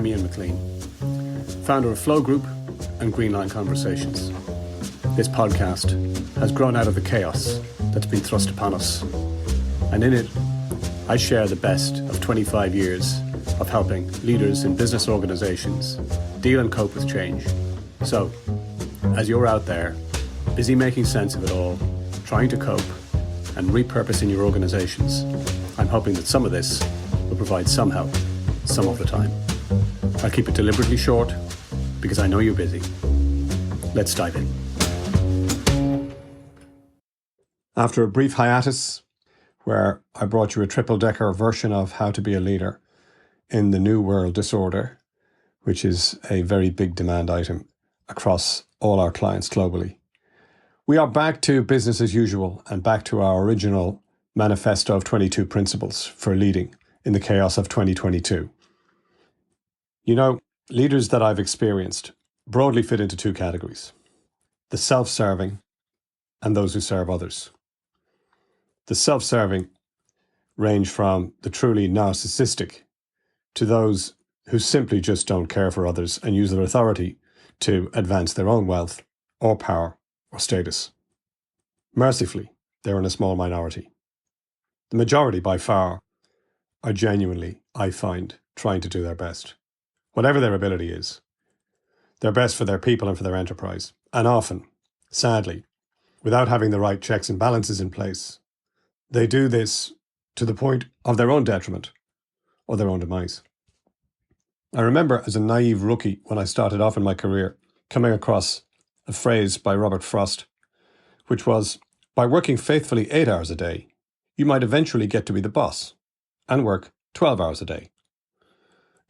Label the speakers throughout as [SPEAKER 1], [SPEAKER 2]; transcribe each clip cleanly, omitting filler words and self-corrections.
[SPEAKER 1] I'm Ian McClean, founder of Flow Group and Greenline Conversations. This podcast has grown out of the chaos that's been thrust upon us, and in it, I share the best of 25 years of helping leaders in business organizations deal and cope with change. So, as you're out there, busy making sense of it all, trying to cope and repurposing your organizations, I'm hoping that some of this will provide some help, some of the time. I'll keep it deliberately short because I know you're busy. Let's dive in. After a brief hiatus, where I brought you a triple-decker version of how to be a leader in the New World Disorder, which is a very big demand item across all our clients globally. We are back to business as usual and back to our original manifesto of 22 principles for leading in the chaos of 2022. You know, leaders that I've experienced broadly fit into two categories: the self-serving and those who serve others. The self-serving range from the truly narcissistic to those who simply just don't care for others and use their authority to advance their own wealth or power or status. Mercifully, they're in a small minority. The majority, by far, are genuinely, I find, trying to do their best. Whatever their ability is, their best for their people and for their enterprise. And often, sadly, without having the right checks and balances in place, they do this to the point of their own detriment or their own demise. I remember as a naive rookie when I started off in my career coming across a phrase by Robert Frost, which was, by working faithfully 8 hours a day, you might eventually get to be the boss and work 12 hours a day.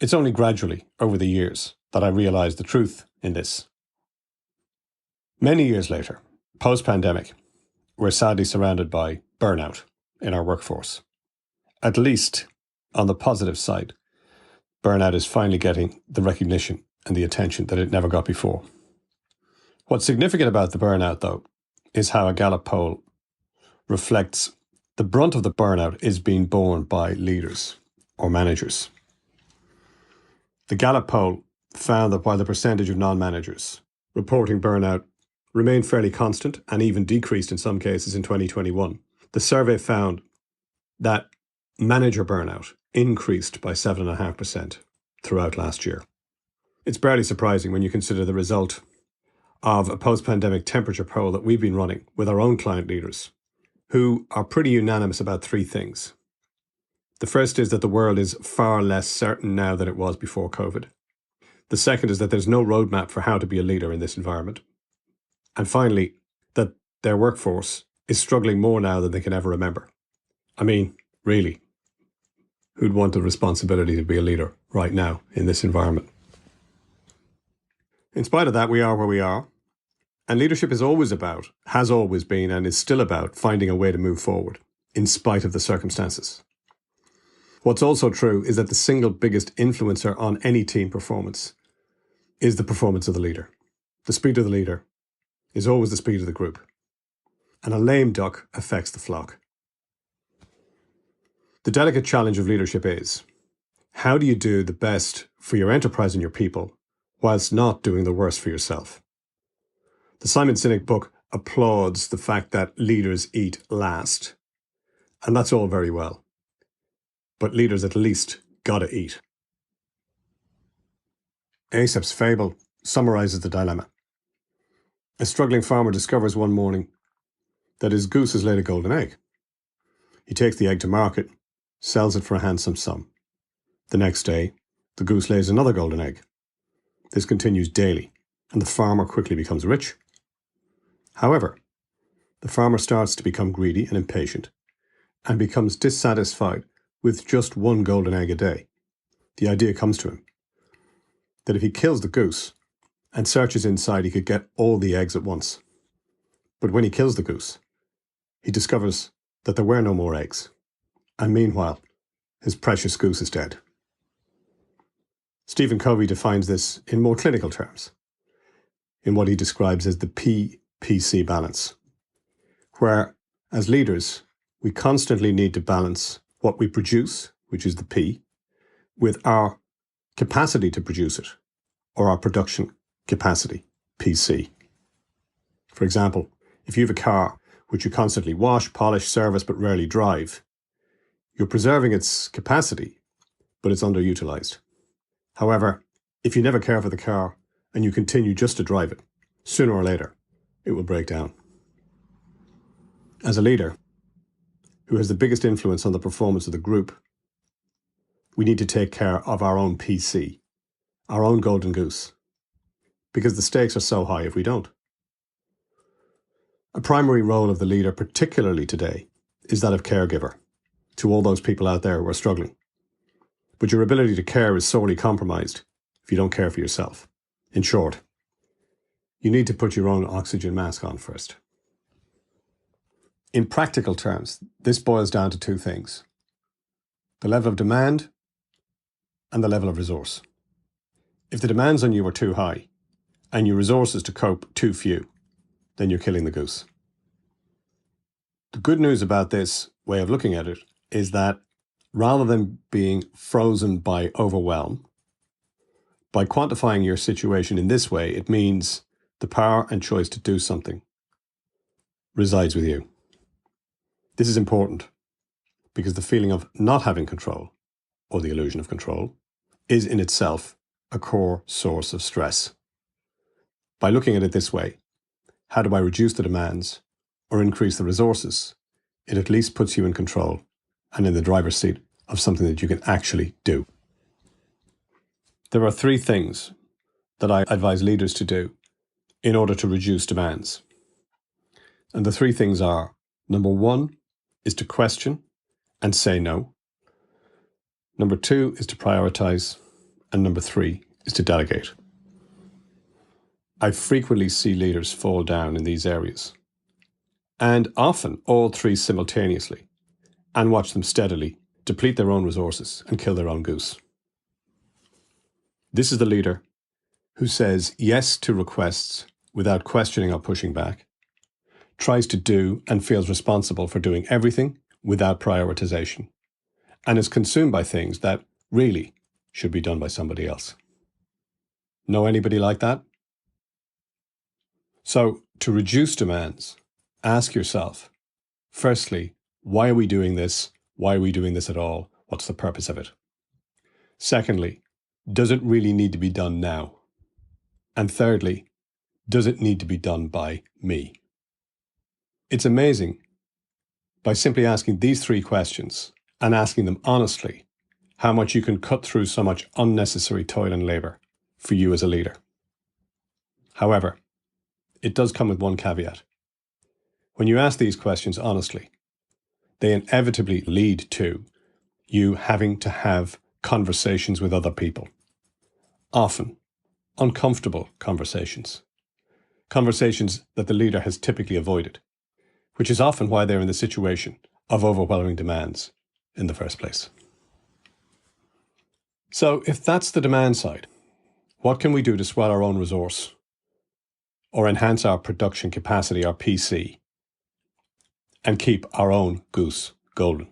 [SPEAKER 1] It's only gradually over the years that I realized the truth in this. Many years later, post-pandemic, we're sadly surrounded by burnout in our workforce. At least on the positive side, burnout is finally getting the recognition and the attention that it never got before. What's significant about the burnout, though, is how a Gallup poll reflects the brunt of the burnout is being borne by leaders or managers. The Gallup poll found that while the percentage of non-managers reporting burnout remained fairly constant and even decreased in some cases in 2021, the survey found that manager burnout increased by 7.5% throughout last year. It's barely surprising when you consider the result of a post-pandemic temperature poll that we've been running with our own client leaders, who are pretty unanimous about three things. The first is that the world is far less certain now than it was before COVID. The second is that there's no roadmap for how to be a leader in this environment. And finally, that their workforce is struggling more now than they can ever remember. I mean, really, who'd want the responsibility to be a leader right now in this environment? In spite of that, we are where we are. And leadership is always about, has always been, and is still about finding a way to move forward in spite of the circumstances. What's also true is that the single biggest influencer on any team performance is the performance of the leader. The speed of the leader is always the speed of the group. And a lame duck affects the flock. The delicate challenge of leadership is, how do you do the best for your enterprise and your people whilst not doing the worst for yourself? The Simon Sinek book applauds the fact that leaders eat last. And that's all very well. But leaders at least gotta eat. Aesop's fable summarizes the dilemma. A struggling farmer discovers one morning that his goose has laid a golden egg. He takes the egg to market, sells it for a handsome sum. The next day, the goose lays another golden egg. This continues daily, and the farmer quickly becomes rich. However, the farmer starts to become greedy and impatient and becomes dissatisfied with just one golden egg a day. The idea comes to him that if he kills the goose and searches inside, he could get all the eggs at once. But when he kills the goose, he discovers that there were no more eggs. And meanwhile, his precious goose is dead. Stephen Covey defines this in more clinical terms, in what he describes as the P-PC balance, where, as leaders, we constantly need to balance what we produce, which is the P, with our capacity to produce it, or our production capacity, PC. For example, if you have a car which you constantly wash, polish, service, but rarely drive, you're preserving its capacity, but it's underutilized. However, if you never care for the car and you continue just to drive it, sooner or later, it will break down. As a leader who has the biggest influence on the performance of the group, we need to take care of our own PC, our own golden goose, because the stakes are so high if we don't. A primary role of the leader, particularly today, is that of caregiver to all those people out there who are struggling. But your ability to care is sorely compromised if you don't care for yourself. In short, you need to put your own oxygen mask on first. In practical terms, this boils down to two things: the level of demand and the level of resource. If the demands on you are too high and your resources to cope too few, then you're killing the goose. The good news about this way of looking at it is that rather than being frozen by overwhelm, by quantifying your situation in this way, it means the power and choice to do something resides with you. This is important because the feeling of not having control, or the illusion of control, is in itself a core source of stress. By looking at it this way, how do I reduce the demands or increase the resources? It at least puts you in control and in the driver's seat of something that you can actually do. There are three things that I advise leaders to do in order to reduce demands. And the three things are: number one is to question and say no. Number two is to prioritize. And number three is to delegate. I frequently see leaders fall down in these areas, and often all three simultaneously, and watch them steadily deplete their own resources and kill their own goose. This is the leader who says yes to requests without questioning or pushing back, tries to do and feels responsible for doing everything without prioritization, and is consumed by things that really should be done by somebody else. Know anybody like that? So, to reduce demands, ask yourself, firstly, why are we doing this? Why are we doing this at all? What's the purpose of it? Secondly, does it really need to be done now? And thirdly, does it need to be done by me? It's amazing, by simply asking these three questions and asking them honestly, how much you can cut through so much unnecessary toil and labor for you as a leader. However, it does come with one caveat. When you ask these questions honestly, they inevitably lead to you having to have conversations with other people. Often, uncomfortable conversations. Conversations that the leader has typically avoided, which is often why they're in the situation of overwhelming demands in the first place. So if that's the demand side, what can we do to swell our own resource or enhance our production capacity, our PC, and keep our own goose golden?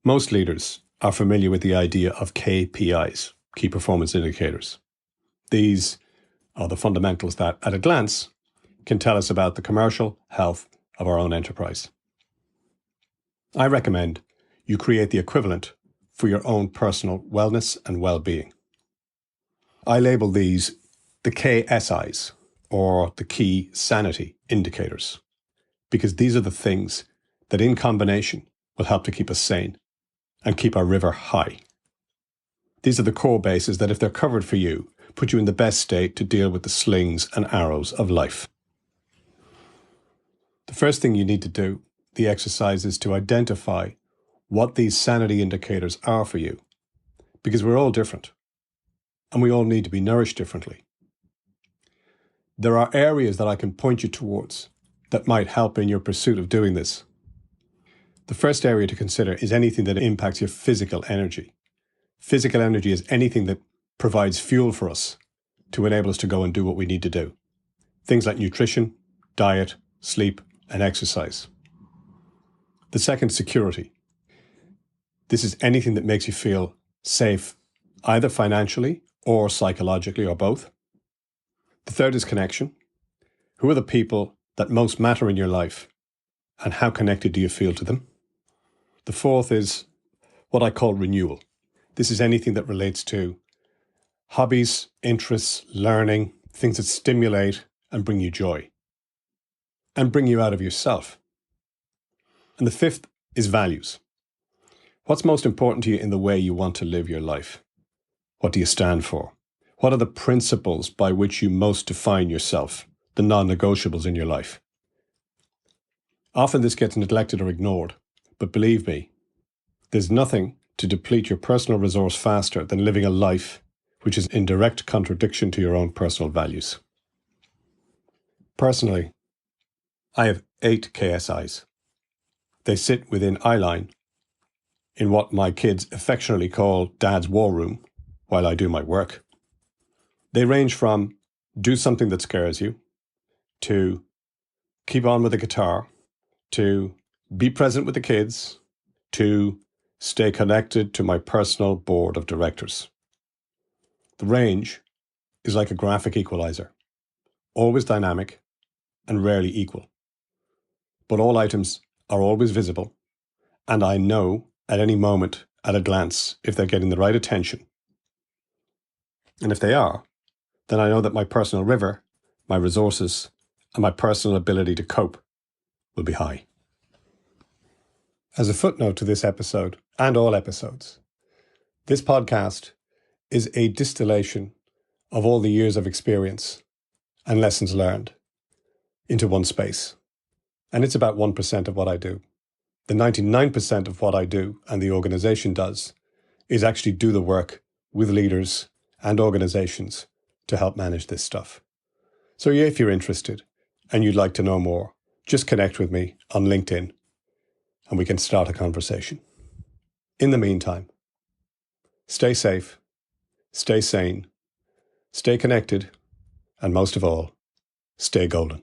[SPEAKER 1] Most leaders are familiar with the idea of KPIs, key performance indicators. These are the fundamentals that, at a glance, can tell us about the commercial health of our own enterprise. I recommend you create the equivalent for your own personal wellness and well-being. I label these the KSIs, or the key sanity indicators, because these are the things that in combination will help to keep us sane and keep our river high. These are the core bases that, if they're covered for you, put you in the best state to deal with the slings and arrows of life. The first thing you need to do, the exercise, is to identify what these sanity indicators are for you, because we're all different and we all need to be nourished differently. There are areas that I can point you towards that might help in your pursuit of doing this. The first area to consider is anything that impacts your physical energy. Physical energy is anything that provides fuel for us to enable us to go and do what we need to do. Things like nutrition, diet, sleep, and exercise. The second, security. This is anything that makes you feel safe either financially or psychologically or both. The third is connection. Who are the people that most matter in your life, and how connected do you feel to them? The fourth is what I call renewal. This is anything that relates to hobbies, interests, learning, things that stimulate and bring you joy and bring you out of yourself. And the fifth is values. What's most important to you in the way you want to live your life? What do you stand for? What are the principles by which you most define yourself, the non-negotiables in your life? Often this gets neglected or ignored, but believe me, there's nothing to deplete your personal resource faster than living a life which is in direct contradiction to your own personal values. Personally, I have 8 KSIs. They sit within eyeline in what my kids affectionately call Dad's war room while I do my work. They range from do something that scares you, to keep on with the guitar, to be present with the kids, to stay connected to my personal board of directors. The range is like a graphic equalizer, always dynamic and rarely equal. But all items are always visible, and I know at any moment at a glance if they're getting the right attention. And if they are, then I know that my personal river, my resources, and my personal ability to cope will be high. As a footnote to this episode, and all episodes, this podcast is a distillation of all the years of experience and lessons learned into one space. And it's about 1% of what I do. The 99% of what I do and the organization does is actually do the work with leaders and organizations to help manage this stuff. So yeah, if you're interested and you'd like to know more, just connect with me on LinkedIn and we can start a conversation. In the meantime, stay safe, stay sane, stay connected, and most of all, stay golden.